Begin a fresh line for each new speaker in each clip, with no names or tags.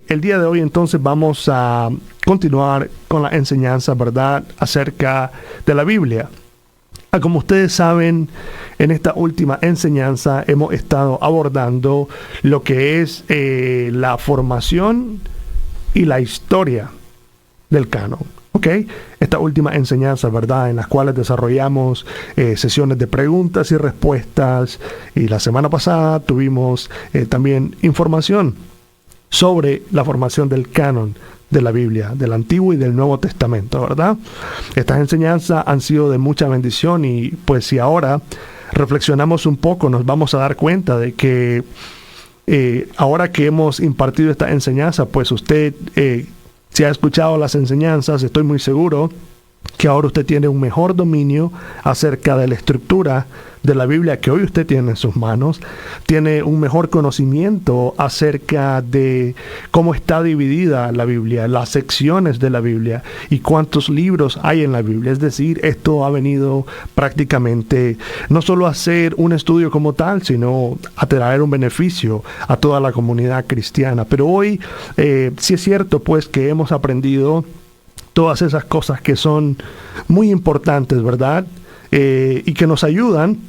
el día de hoy entonces vamos a continuar con la enseñanza, ¿verdad?, acerca de la Biblia. Como ustedes saben, en esta última enseñanza hemos estado abordando lo que es la formación y la historia del canon. ¿Ok? Esta última enseñanza, ¿verdad?, en las cuales desarrollamos sesiones de preguntas y respuestas, y la semana pasada tuvimos también información sobre la formación del canon de la Biblia, del Antiguo y del Nuevo Testamento, ¿verdad? Estas enseñanzas han sido de mucha bendición, y pues si ahora reflexionamos un poco, nos vamos a dar cuenta de que ahora que hemos impartido esta enseñanza, pues usted, si ha escuchado las enseñanzas, estoy muy seguro que ahora usted tiene un mejor dominio acerca de la estructura de la Biblia que hoy usted tiene en sus manos, tiene un mejor conocimiento acerca de cómo está dividida la Biblia, las secciones de la Biblia y cuántos libros hay en la Biblia. Es decir, esto ha venido prácticamente no solo a hacer un estudio como tal, sino a traer un beneficio a toda la comunidad cristiana. Pero hoy sí es cierto pues que hemos aprendido todas esas cosas que son muy importantes, ¿verdad? Y que nos ayudan.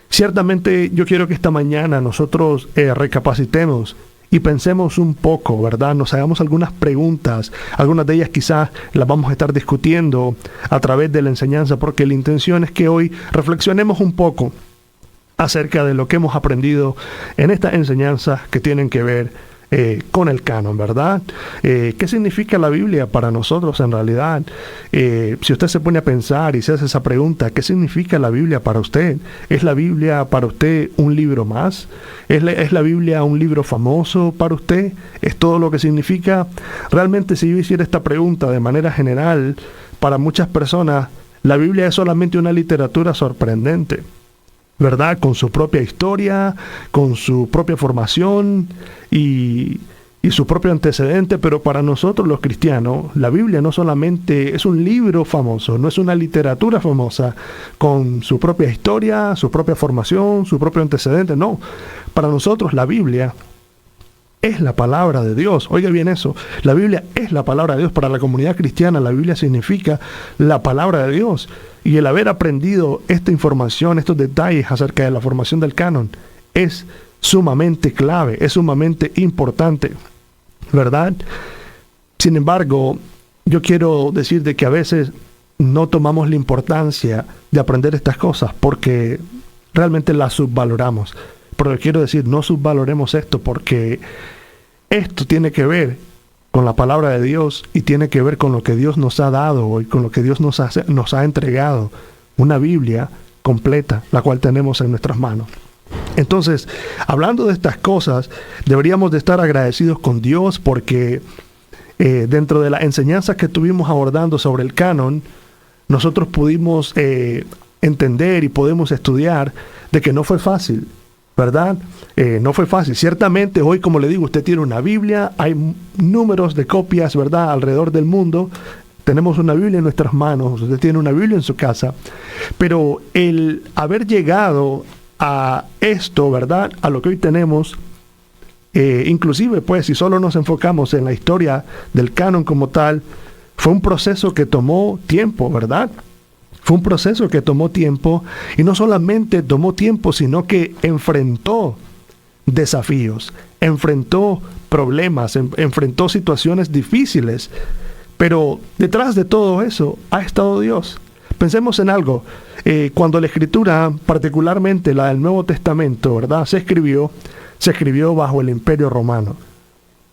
Ciertamente yo quiero que esta mañana nosotros recapacitemos y pensemos un poco, ¿verdad? Nos hagamos algunas preguntas, algunas de ellas quizás las vamos a estar discutiendo a través de la enseñanza, porque la intención es que hoy reflexionemos un poco acerca de lo que hemos aprendido en estas enseñanzas que tienen que ver con el canon, ¿verdad? ¿Qué significa la Biblia para nosotros en realidad? Si usted se pone a pensar y se hace esa pregunta, ¿qué significa la Biblia para usted? ¿Es la Biblia para usted un libro más? ¿Es la Biblia un libro famoso para usted? ¿Es todo lo que significa? Realmente, si yo hiciera esta pregunta de manera general, para muchas personas, la Biblia es solamente una literatura sorprendente, ¿verdad? Con su propia historia, con su propia formación y su propio antecedente. Pero para nosotros los cristianos, la Biblia no solamente es un libro famoso, no es una literatura famosa con su propia historia, su propia formación, su propio antecedente. No, para nosotros la Biblia es la palabra de Dios. Oiga bien eso, la Biblia es la palabra de Dios. Para la comunidad cristiana, la Biblia significa la palabra de Dios. Y el haber aprendido esta información, estos detalles acerca de la formación del canon, es sumamente clave, es sumamente importante, ¿verdad? Sin embargo, yo quiero decir de que a veces no tomamos la importancia de aprender estas cosas porque realmente las subvaloramos. Pero quiero decir, no subvaloremos esto, porque esto tiene que ver con la palabra de Dios y tiene que ver con lo que Dios nos ha dado y con lo que Dios nos ha entregado. Una Biblia completa, la cual tenemos en nuestras manos. Entonces, hablando de estas cosas, deberíamos de estar agradecidos con Dios porque dentro de las enseñanzas que estuvimos abordando sobre el canon, nosotros pudimos entender y podemos estudiar de que no fue fácil, ¿verdad? No fue fácil. Ciertamente hoy, como le digo, usted tiene una Biblia, hay números de copias, ¿verdad?, alrededor del mundo. Tenemos una Biblia en nuestras manos, usted tiene una Biblia en su casa. Pero el haber llegado a esto, ¿verdad?, a lo que hoy tenemos, inclusive pues si solo nos enfocamos en la historia del canon como tal, fue un proceso que tomó tiempo, ¿verdad? Fue un proceso que tomó tiempo, y no solamente tomó tiempo, sino que enfrentó desafíos, enfrentó problemas, enfrentó situaciones difíciles. Pero detrás de todo eso ha estado Dios. Pensemos en algo. Cuando la Escritura, particularmente la del Nuevo Testamento, ¿verdad?, se escribió bajo el Imperio Romano.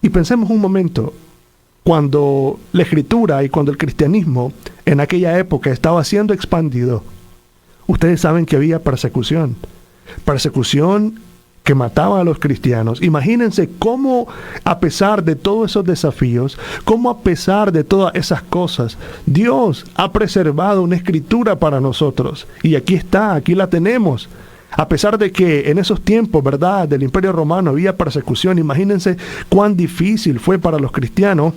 Y pensemos un momento, cuando la Escritura y cuando el cristianismo en aquella época estaba siendo expandido, ustedes saben que había persecución que mataba a los cristianos. Imagínense cómo, a pesar de todos esos desafíos, cómo a pesar de todas esas cosas, Dios ha preservado una escritura para nosotros. Y aquí está, aquí la tenemos. A pesar de que en esos tiempos, ¿verdad?, del Imperio Romano había persecución, imagínense cuán difícil fue para los cristianos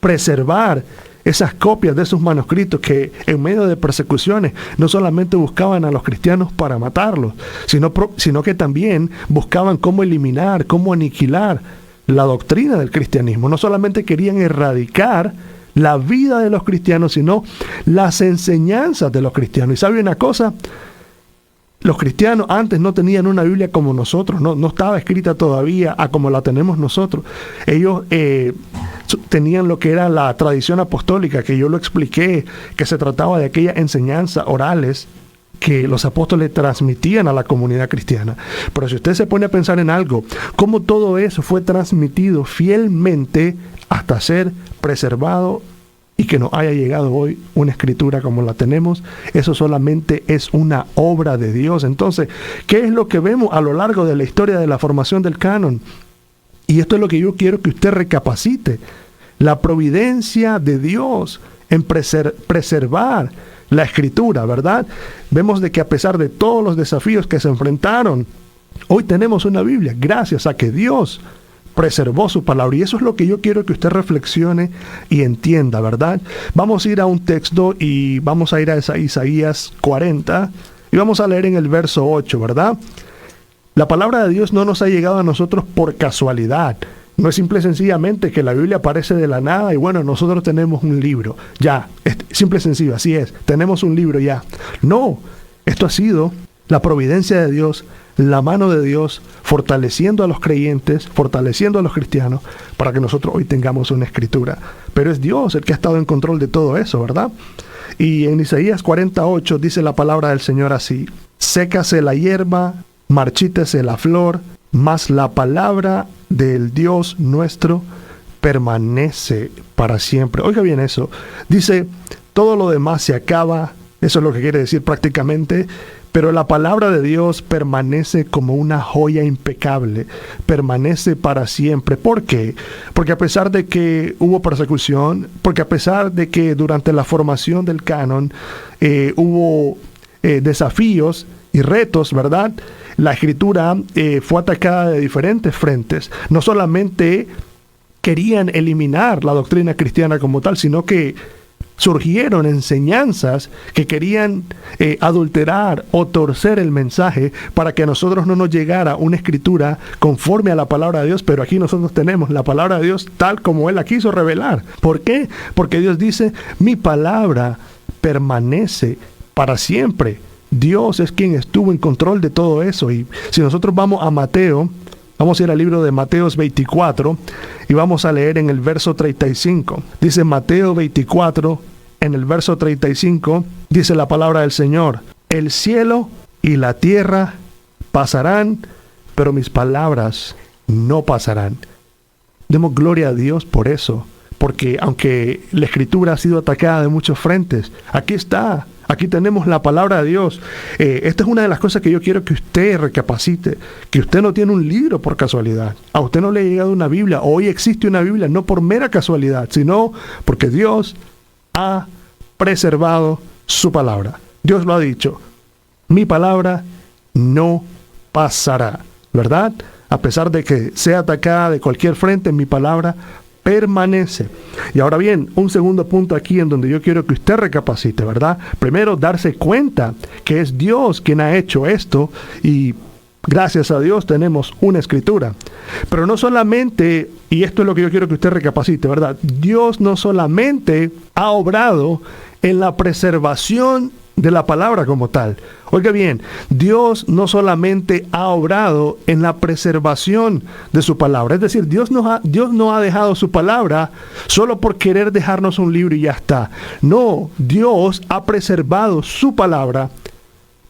preservar esas copias de esos manuscritos que en medio de persecuciones no solamente buscaban a los cristianos para matarlos, sino que también buscaban cómo eliminar, cómo aniquilar la doctrina del cristianismo. No solamente querían erradicar la vida de los cristianos, sino las enseñanzas de los cristianos. Y ¿sabe una cosa? Los cristianos antes no tenían una Biblia como nosotros, no estaba escrita todavía a como la tenemos nosotros. Ellos tenían lo que era la tradición apostólica, que yo lo expliqué, que se trataba de aquellas enseñanzas orales que los apóstoles transmitían a la comunidad cristiana. Pero si usted se pone a pensar en algo, cómo todo eso fue transmitido fielmente hasta ser preservado y que nos haya llegado hoy una escritura como la tenemos, eso solamente es una obra de Dios. Entonces, ¿qué es lo que vemos a lo largo de la historia de la formación del canon? Y esto es lo que yo quiero que usted recapacite. La providencia de Dios en preservar la escritura, ¿verdad? Vemos de que a pesar de todos los desafíos que se enfrentaron, hoy tenemos una Biblia gracias a que Dios preservó su palabra. Y eso es lo que yo quiero que usted reflexione y entienda, ¿verdad? Vamos a ir a un texto y vamos a ir a Isaías 40 y vamos a leer en el verso 8, ¿verdad? La palabra de Dios no nos ha llegado a nosotros por casualidad. No es simple y sencillamente que la Biblia aparece de la nada y bueno, nosotros tenemos un libro. Ya, es simple y sencillo, así es. Tenemos un libro ya. No, esto ha sido la providencia de Dios, la mano de Dios, fortaleciendo a los creyentes, fortaleciendo a los cristianos, para que nosotros hoy tengamos una escritura. Pero es Dios el que ha estado en control de todo eso, ¿verdad? Y en Isaías 48 dice la palabra del Señor así: sécase la hierba, marchítese la flor, mas la palabra del Dios nuestro permanece para siempre. Oiga bien eso. Dice, todo lo demás se acaba, eso es lo que quiere decir prácticamente, pero la palabra de Dios permanece como una joya impecable, permanece para siempre. ¿Por qué? Porque a pesar de que hubo persecución, porque a pesar de que durante la formación del canon hubo desafíos y retos, ¿verdad? La escritura fue atacada de diferentes frentes. No solamente querían eliminar la doctrina cristiana como tal, sino que surgieron enseñanzas que querían adulterar o torcer el mensaje para que a nosotros no nos llegara una escritura conforme a la palabra de Dios, pero aquí nosotros tenemos la palabra de Dios tal como Él la quiso revelar. ¿Por qué? Porque Dios dice, mi palabra permanece para siempre. Dios es quien estuvo en control de todo eso. Y si nosotros vamos a Mateo, vamos a ir al libro de Mateo 24 y vamos a leer en el verso 35. Dice Mateo 24, en el verso 35, dice la palabra del Señor: el cielo y la tierra pasarán, pero mis palabras no pasarán. Demos gloria a Dios por eso, porque aunque la escritura ha sido atacada de muchos frentes, aquí está. Aquí tenemos la palabra de Dios. Esta es una de las cosas que yo quiero que usted recapacite, que usted no tiene un libro por casualidad. A usted no le ha llegado una Biblia. Hoy existe una Biblia, no por mera casualidad, sino porque Dios ha preservado su palabra. Dios lo ha dicho. Mi palabra no pasará, ¿verdad? A pesar de que sea atacada de cualquier frente, mi palabra permanece. Y ahora bien, un segundo punto aquí en donde yo quiero que usted recapacite, ¿verdad? Primero, darse cuenta que es Dios quien ha hecho esto y gracias a Dios tenemos una escritura. Pero no solamente, y esto es lo que yo quiero que usted recapacite, ¿verdad? Dios no solamente ha obrado en la preservación de la palabra como tal. Oiga bien, Dios no solamente ha obrado en la preservación de su palabra, es decir, Dios no ha dejado su palabra solo por querer dejarnos un libro y ya está. No, Dios ha preservado su palabra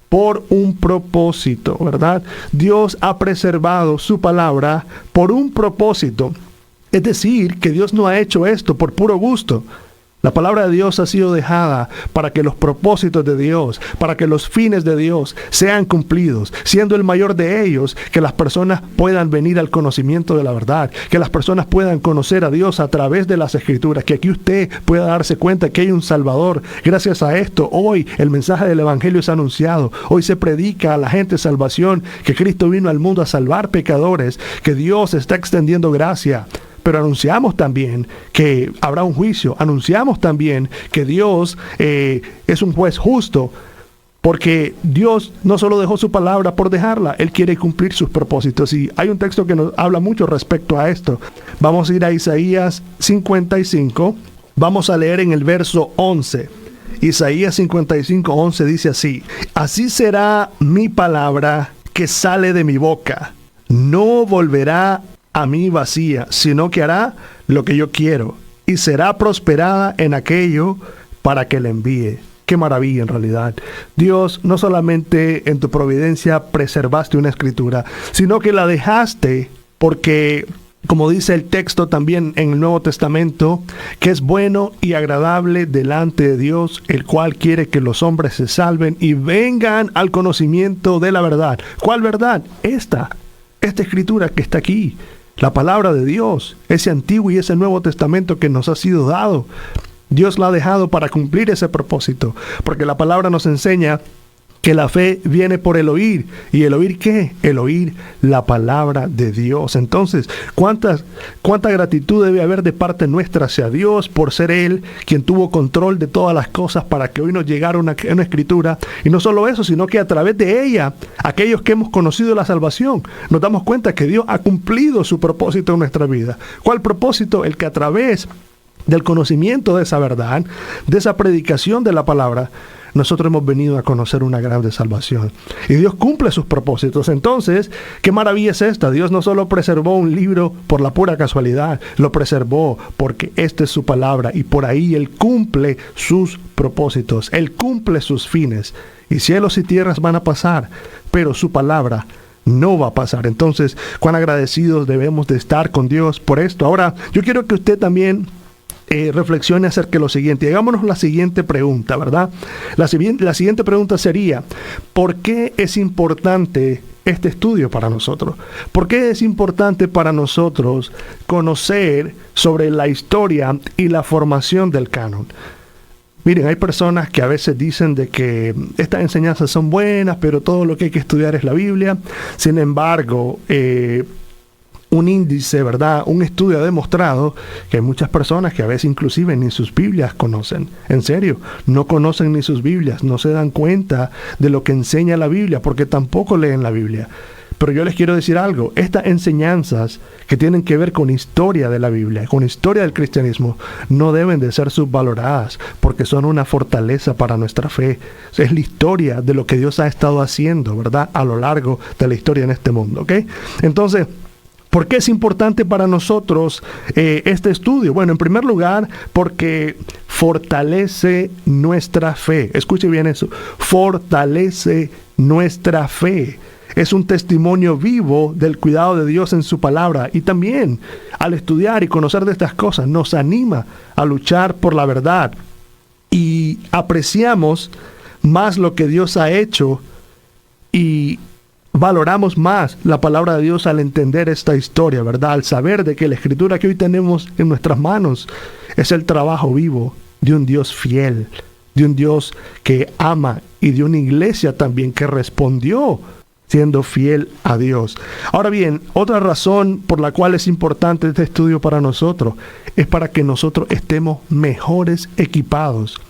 por un propósito, ¿verdad? Dios ha preservado su palabra por un propósito. Es decir, que Dios no ha hecho esto por puro gusto. La palabra de Dios ha sido dejada para que los propósitos de Dios, para que los fines de Dios sean cumplidos, siendo el mayor de ellos que las personas puedan venir al conocimiento de la verdad, que las personas puedan conocer a Dios a través de las Escrituras, que aquí usted pueda darse cuenta que hay un Salvador. Gracias a esto, hoy el mensaje del Evangelio es anunciado, hoy se predica a la gente salvación, que Cristo vino al mundo a salvar pecadores, que Dios está extendiendo gracia. Pero anunciamos también que habrá un juicio. Anunciamos también que Dios es un juez justo. Porque Dios no solo dejó su palabra por dejarla, Él quiere cumplir sus propósitos. Y hay un texto que nos habla mucho respecto a esto. Vamos a ir a Isaías 55, vamos a leer en el verso 11. Isaías 55, 11 dice así: así será mi palabra que sale de mi boca. No volverá a mí vacía, sino que hará lo que yo quiero, y será prosperada en aquello para que la envíe. Qué maravilla en realidad. Dios, no solamente en tu providencia preservaste una escritura, sino que la dejaste porque, como dice el texto también en el Nuevo Testamento, que es bueno y agradable delante de Dios, el cual quiere que los hombres se salven y vengan al conocimiento de la verdad. ¿Cuál verdad? Esta escritura que está aquí, la palabra de Dios, ese Antiguo y ese Nuevo Testamento que nos ha sido dado. Dios la ha dejado para cumplir ese propósito, porque la palabra nos enseña que la fe viene por el oír. ¿Y el oír qué? El oír la palabra de Dios. Entonces, ¿cuánta gratitud debe haber de parte nuestra hacia Dios por ser Él quien tuvo control de todas las cosas para que hoy nos llegara una escritura? Y no solo eso, sino que a través de ella, aquellos que hemos conocido la salvación, nos damos cuenta que Dios ha cumplido su propósito en nuestra vida. ¿Cuál propósito? El que a través del conocimiento de esa verdad, de esa predicación de la palabra, nosotros hemos venido a conocer una grande salvación. Y Dios cumple sus propósitos. Entonces, ¿qué maravilla es esta? Dios no solo preservó un libro por la pura casualidad, lo preservó porque esta es su palabra y por ahí Él cumple sus propósitos. Él cumple sus fines. Y cielos y tierras van a pasar, pero su palabra no va a pasar. Entonces, cuán agradecidos debemos de estar con Dios por esto. Ahora, yo quiero que usted también reflexione acerca de lo siguiente. Hagámonos la siguiente pregunta, ¿verdad? La siguiente pregunta sería: ¿por qué es importante este estudio para nosotros? ¿Por qué es importante para nosotros conocer sobre la historia y la formación del canon? Miren, hay personas que a veces dicen de que estas enseñanzas son buenas, pero todo lo que hay que estudiar es la Biblia. Sin embargo, un índice, ¿verdad? Un estudio ha demostrado que hay muchas personas que a veces inclusive ni sus Biblias conocen. En serio, no conocen ni sus Biblias, no se dan cuenta de lo que enseña la Biblia porque tampoco leen la Biblia. Pero yo les quiero decir algo: estas enseñanzas que tienen que ver con historia de la Biblia, con historia del cristianismo, no deben de ser subvaloradas porque son una fortaleza para nuestra fe. Es la historia de lo que Dios ha estado haciendo, ¿verdad? A lo largo de la historia en este mundo, ¿ok? Entonces, ¿por qué es importante para nosotros este estudio? Bueno, en primer lugar, porque fortalece nuestra fe. Escuche bien eso. Fortalece nuestra fe. Es un testimonio vivo del cuidado de Dios en su palabra. Y también, al estudiar y conocer de estas cosas, nos anima a luchar por la verdad. Y apreciamos más lo que Dios ha hecho y valoramos más la palabra de Dios al entender esta historia, ¿verdad? Al saber de que la escritura que hoy tenemos en nuestras manos es el trabajo vivo de un Dios fiel, de un Dios que ama y de una iglesia también que respondió siendo fiel a Dios. Ahora bien, otra razón por la cual es importante este estudio para nosotros es para que nosotros estemos mejores equipados,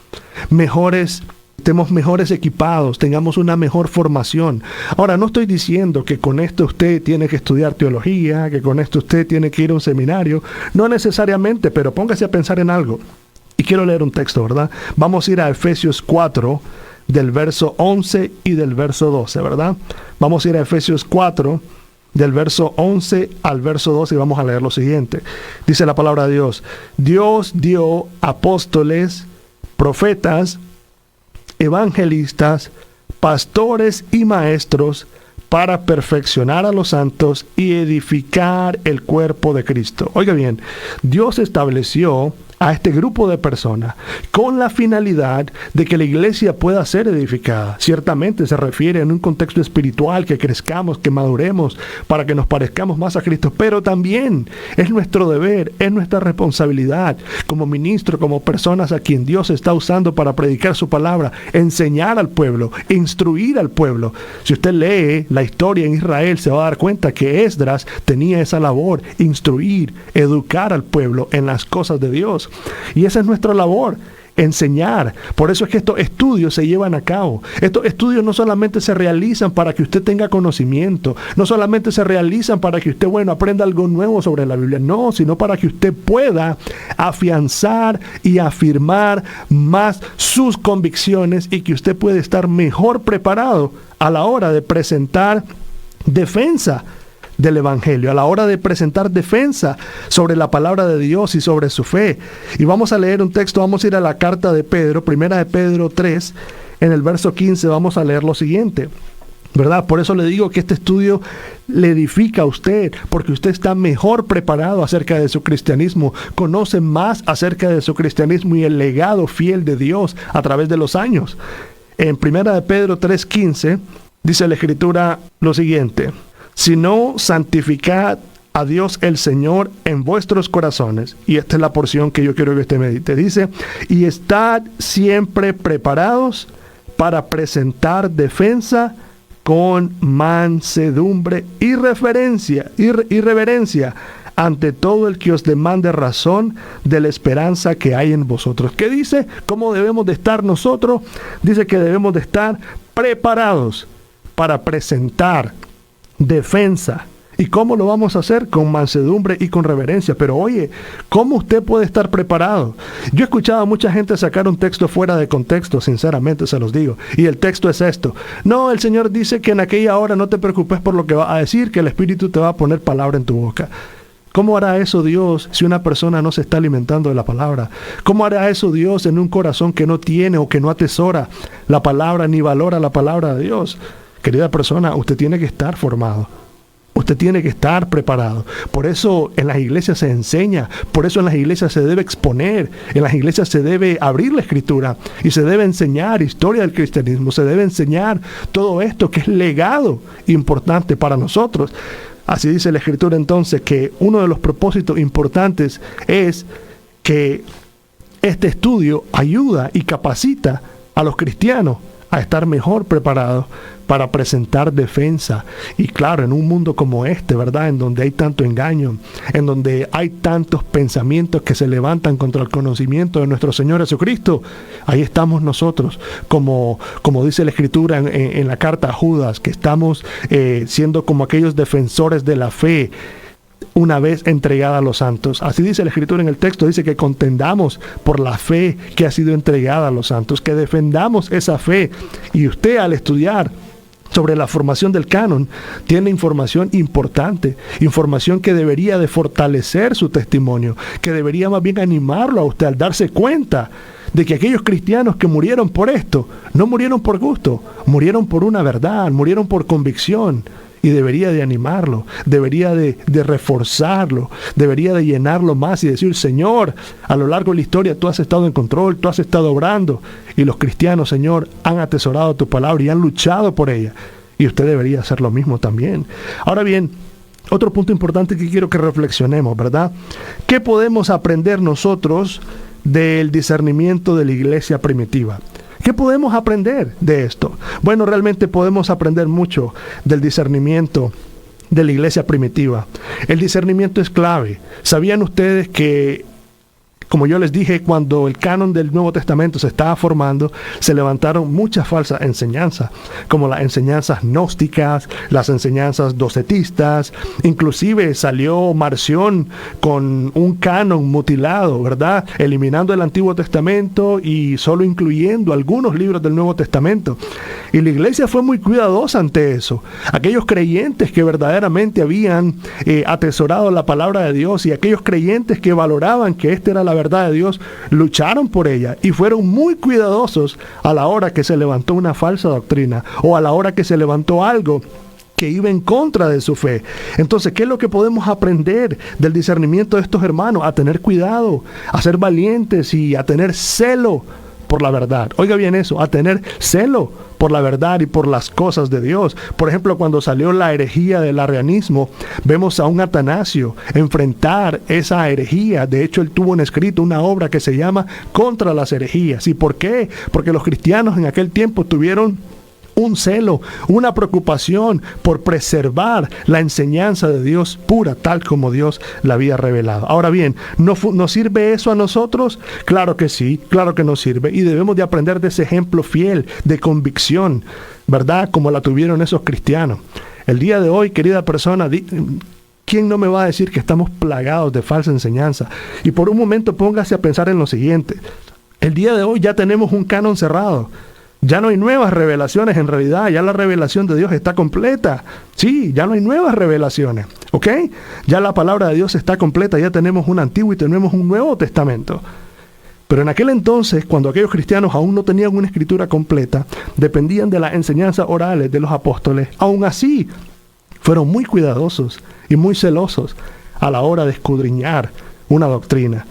estemos mejores equipados, tengamos una mejor formación. Ahora, no estoy diciendo que con esto usted tiene que estudiar teología, que con esto usted tiene que ir a un seminario, no necesariamente, pero póngase a pensar en algo. Y quiero leer un texto, ¿verdad? Vamos a ir a Efesios 4, del verso 11 y del verso 12, ¿verdad? Vamos a ir a Efesios 4, del verso 11 al verso 12 y vamos a leer lo siguiente. Dice la palabra de Dios: Dios dio apóstoles, profetas, evangelistas, pastores y maestros para perfeccionar a los santos y edificar el cuerpo de Cristo. Oiga bien, Dios estableció a este grupo de personas con la finalidad de que la iglesia pueda ser edificada. Ciertamente se refiere en un contexto espiritual, que crezcamos, que maduremos para que nos parezcamos más a Cristo, pero también es nuestro deber, es nuestra responsabilidad como ministro, como personas a quien Dios está usando para predicar su palabra, enseñar al pueblo, instruir al pueblo. Si usted lee la historia en Israel, se va a dar cuenta que Esdras tenía esa labor: instruir, educar al pueblo en las cosas de Dios. Y esa es nuestra labor. enseñar. Por eso es que estos estudios se llevan a cabo. Estos estudios no solamente se realizan para que usted tenga conocimiento, no solamente se realizan para que usted, aprenda algo nuevo sobre la Biblia, no, sino para que usted pueda afianzar y afirmar más sus convicciones y que usted pueda estar mejor preparado a la hora de presentar defensa del Evangelio, a la hora de presentar defensa sobre la palabra de Dios y sobre su fe. Y vamos a leer un texto, vamos a ir a la carta de Pedro, primera de Pedro 3, en el verso 15 vamos a leer lo siguiente, ¿verdad? Por eso le digo que este estudio le edifica a usted, porque usted está mejor preparado acerca de su cristianismo, conoce más acerca de su cristianismo y el legado fiel de Dios a través de los años. En primera de Pedro 3:15 dice la Escritura lo siguiente: sino santificad a Dios el Señor en vuestros corazones. Y esta es la porción que yo quiero que usted medite. Dice, y estad siempre preparados para presentar defensa con mansedumbre y reverencia ante todo el que os demande razón de la esperanza que hay en vosotros. ¿Qué dice? ¿Cómo debemos de estar nosotros? Dice que debemos de estar preparados para presentar defensa. ¿Y cómo lo vamos a hacer? Con mansedumbre y con reverencia. Pero oye, ¿cómo usted puede estar preparado? Yo he escuchado a mucha gente sacar un texto fuera de contexto, sinceramente se los digo. Y el texto es esto: no, el Señor dice que en aquella hora no te preocupes por lo que va a decir, que el Espíritu te va a poner palabra en tu boca. ¿Cómo hará eso Dios si una persona no se está alimentando de la palabra? ¿Cómo hará eso Dios en un corazón que no tiene o que no atesora la palabra ni valora la palabra de Dios? Querida persona, usted tiene que estar formado. Usted tiene que estar preparado. Por eso en las iglesias se enseña, por eso en las iglesias se debe exponer, en las iglesias se debe abrir la Escritura y se debe enseñar historia del cristianismo, se debe enseñar todo esto que es legado importante para nosotros. Así dice la Escritura entonces que uno de los propósitos importantes es que este estudio ayuda y capacita a los cristianos a estar mejor preparados para presentar defensa. Y claro, en un mundo como este, ¿verdad? En donde hay tanto engaño, en donde hay tantos pensamientos que se levantan contra el conocimiento de nuestro Señor Jesucristo, ahí estamos nosotros, como dice la Escritura en la carta a Judas, que estamos siendo como aquellos defensores de la fe, una vez entregada a los santos. Así dice la Escritura en el texto, dice que contendamos por la fe que ha sido entregada a los santos, que defendamos esa fe. Y usted, al estudiar sobre la formación del canon, tiene información importante, información que debería de fortalecer su testimonio, que debería más bien animarlo a usted al darse cuenta de que aquellos cristianos que murieron por esto, no murieron por gusto, murieron por una verdad, murieron por convicción. Y debería de animarlo, debería de reforzarlo, debería de llenarlo más y decir: Señor, a lo largo de la historia tú has estado en control, tú has estado obrando, y los cristianos, Señor, han atesorado tu palabra y han luchado por ella, y usted debería hacer lo mismo también. Ahora bien, otro punto importante que quiero que reflexionemos, ¿verdad? ¿Qué podemos aprender nosotros del discernimiento de la iglesia primitiva? ¿Qué podemos aprender de esto? Bueno, realmente podemos aprender mucho del discernimiento de la iglesia primitiva. El discernimiento es clave. ¿Sabían ustedes que, como yo les dije, cuando el canon del Nuevo Testamento se estaba formando, se levantaron muchas falsas enseñanzas, como las enseñanzas gnósticas, las enseñanzas docetistas, inclusive salió Marción con un canon mutilado, ¿verdad? Eliminando el Antiguo Testamento y solo incluyendo algunos libros del Nuevo Testamento. Y la iglesia fue muy cuidadosa ante eso. Aquellos creyentes que verdaderamente habían atesorado la palabra de Dios y aquellos creyentes que valoraban que esta era la verdad de Dios, lucharon por ella y fueron muy cuidadosos a la hora que se levantó una falsa doctrina o a la hora que se levantó algo que iba en contra de su fe. Entonces, ¿qué es lo que podemos aprender del discernimiento de estos hermanos? A tener cuidado, a ser valientes y a tener celo por la verdad. Oiga bien eso, a tener celo por la verdad y por las cosas de Dios. Por ejemplo, cuando salió la herejía del arrianismo, vemos a un Atanasio enfrentar esa herejía. De hecho, él tuvo un escrito, una obra que se llama Contra las herejías. ¿Y por qué? Porque los cristianos en aquel tiempo tuvieron un celo, una preocupación por preservar la enseñanza de Dios pura, tal como Dios la había revelado. Ahora bien, ¿nos sirve eso a nosotros? Claro que sí, claro que nos sirve, y debemos de aprender de ese ejemplo fiel de convicción, ¿verdad? Como la tuvieron esos cristianos. El día de hoy, querida persona, ¿quién no me va a decir que estamos plagados de falsa enseñanza? Y por un momento póngase a pensar en lo siguiente. El día de hoy ya tenemos un canon cerrado. Ya no hay nuevas revelaciones en realidad, ya la revelación de Dios está completa. Sí, ya no hay nuevas revelaciones, ¿ok? Ya la palabra de Dios está completa, ya tenemos un Antiguo y tenemos un Nuevo Testamento. Pero en aquel entonces, cuando aquellos cristianos aún no tenían una escritura completa, dependían de las enseñanzas orales de los apóstoles, aún así fueron muy cuidadosos y muy celosos a la hora de escudriñar una doctrina.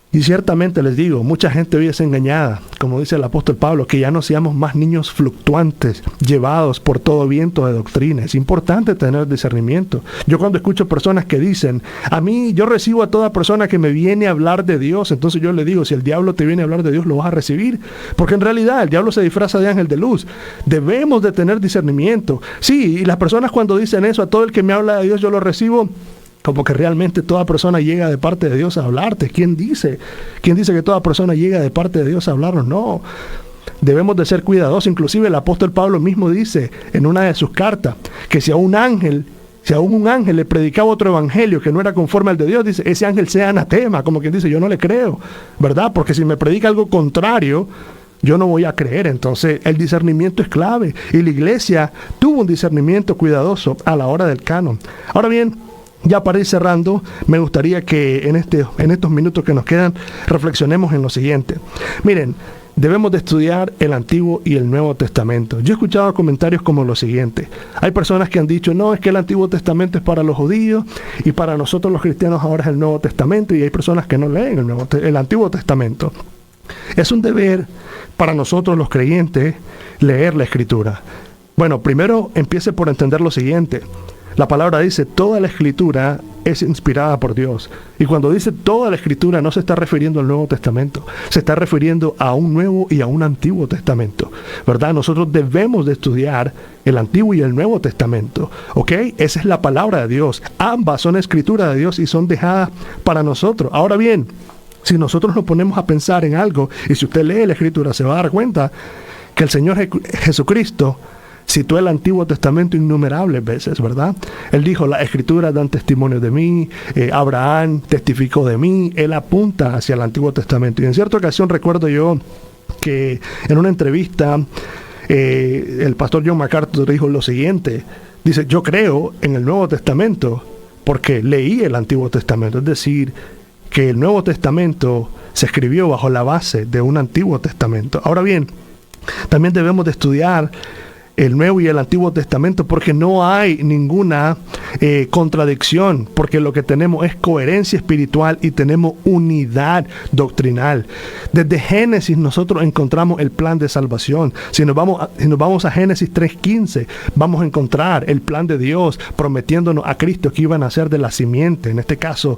Y ciertamente les digo, mucha gente hoy es engañada, como dice el apóstol Pablo, que ya no seamos más niños fluctuantes, llevados por todo viento de doctrina. Es importante tener discernimiento. Yo cuando escucho personas que dicen, a mí yo recibo a toda persona que me viene a hablar de Dios, entonces yo le digo, si el diablo te viene a hablar de Dios, lo vas a recibir. Porque en realidad el diablo se disfraza de ángel de luz. Debemos de tener discernimiento. Sí, y las personas cuando dicen eso, a todo el que me habla de Dios yo lo recibo, como que realmente toda persona llega de parte de Dios a hablarte. ¿Quién dice? ¿Quién dice que toda persona llega de parte de Dios a hablarnos? No. Debemos de ser cuidadosos. Inclusive el apóstol Pablo mismo dice en una de sus cartas que si a un ángel le predicaba otro evangelio que no era conforme al de Dios, dice, ese ángel sea anatema. Como quien dice, yo no le creo, ¿verdad? Porque si me predica algo contrario, yo no voy a creer. Entonces el discernimiento es clave. Y la iglesia tuvo un discernimiento cuidadoso a la hora del canon. Ahora bien, ya para ir cerrando, me gustaría que en estos minutos que nos quedan reflexionemos en lo siguiente. Miren, debemos de estudiar el Antiguo y el Nuevo Testamento. Yo he escuchado comentarios como lo siguiente. Hay personas que han dicho, no, es que el Antiguo Testamento es para los judíos y para nosotros los cristianos ahora es el Nuevo Testamento, y hay personas que no leen el Antiguo Testamento. Es un deber para nosotros los creyentes leer la Escritura. Bueno, primero empiece por entender lo siguiente. La palabra dice, toda la Escritura es inspirada por Dios. Y cuando dice toda la Escritura, no se está refiriendo al Nuevo Testamento. Se está refiriendo a un Nuevo y a un Antiguo Testamento, ¿verdad? Nosotros debemos de estudiar el Antiguo y el Nuevo Testamento, ¿ok? Esa es la palabra de Dios. Ambas son Escritura de Dios y son dejadas para nosotros. Ahora bien, si nosotros nos ponemos a pensar en algo, y si usted lee la Escritura, se va a dar cuenta que el Señor Jesucristo citó el Antiguo Testamento innumerables veces, ¿verdad? Él dijo, las Escrituras dan testimonio de mí, Abraham testificó de mí. Él apunta hacia el Antiguo Testamento. Y en cierta ocasión recuerdo yo que en una entrevista el pastor John MacArthur dijo lo siguiente. Dice, yo creo en el Nuevo Testamento porque leí el Antiguo Testamento. Es decir, que el Nuevo Testamento se escribió bajo la base de un Antiguo Testamento. Ahora bien, también debemos de estudiar el Nuevo y el Antiguo Testamento porque no hay ninguna contradicción, porque lo que tenemos es coherencia espiritual y tenemos unidad doctrinal. Desde Génesis nosotros encontramos el plan de salvación. Si nos vamos a Génesis 3:15, vamos a encontrar el plan de Dios prometiéndonos a Cristo que iba a nacer de la simiente, en este caso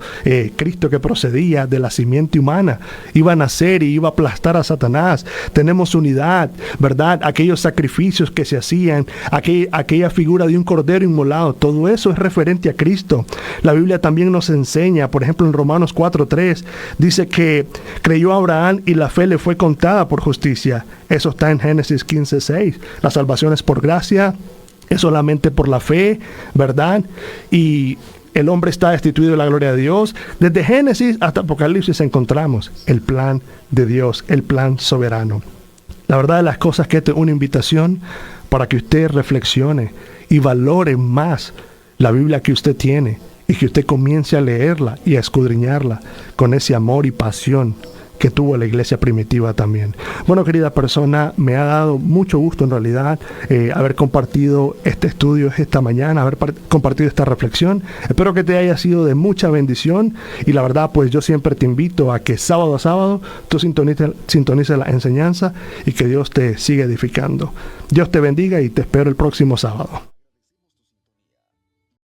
Cristo que procedía de la simiente humana, iba a nacer y iba a aplastar a Satanás. Tenemos unidad, ¿verdad? Aquellos sacrificios que se hacían, aquella figura de un cordero inmolado, todo eso es referente a Cristo. La Biblia también nos enseña, por ejemplo en Romanos 4:3, dice que creyó Abraham y la fe le fue contada por justicia. Eso está en Génesis 15:6. La salvación es por gracia, es solamente por la fe, ¿verdad? Y el hombre está destituido de la gloria de Dios. Desde Génesis hasta Apocalipsis encontramos el plan de Dios, el plan soberano. La verdad de las cosas que esta es una invitación para que usted reflexione y valore más la Biblia que usted tiene y que usted comience a leerla y a escudriñarla con ese amor y pasión que tuvo la iglesia primitiva también. Bueno, querida persona, me ha dado mucho gusto en realidad haber compartido este estudio esta mañana, haber compartido esta reflexión. Espero que te haya sido de mucha bendición y la verdad pues yo siempre te invito a que sábado a sábado tú sintonices la enseñanza y que Dios te siga edificando. Dios te bendiga y te espero el próximo sábado.